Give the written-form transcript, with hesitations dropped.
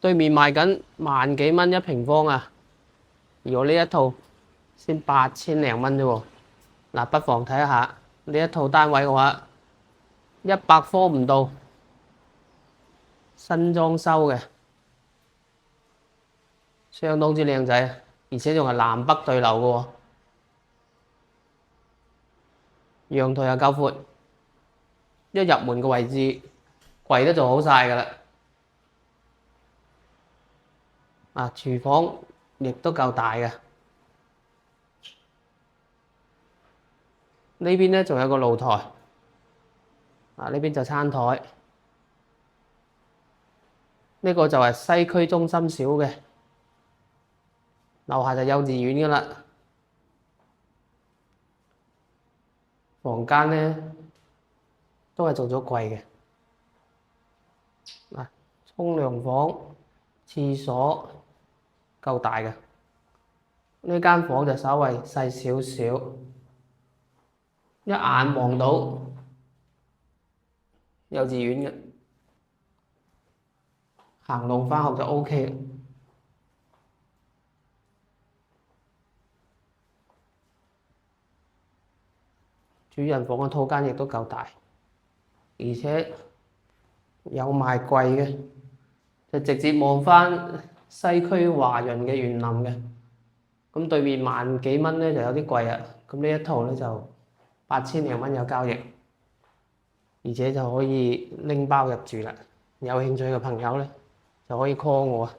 對面賣緊萬幾蚊一平方啊，而我呢一套先8000零蚊啫喎。嗱，不妨睇下呢一套單位嘅話，100科唔到，新裝修嘅，相當之靚仔，而且仲係南北對流嘅喎，陽台又夠闊，一入門嘅位置櫃都做好晒㗎啦。啊，廚房亦都夠大嘅，呢邊咧仲有個露台，啊呢邊就餐台，呢個就係西區中心小嘅，樓下就幼稚園㗎啦。房間咧都係做咗櫃嘅，嗱，沖涼房、廁所夠大嘅，呢間房就稍微細少少，一眼望到幼稚園嘅，行路返學就 OK 嘅。主人房嘅套間亦都夠大，而且有賣櫃嘅，就直接望返西區華潤嘅園林嘅。咁對面萬幾蚊咧就有啲貴啊，咁呢一套咧就8000零蚊有交易，而且就可以拎包入住啦。有興趣嘅朋友咧就可以 call 我啊。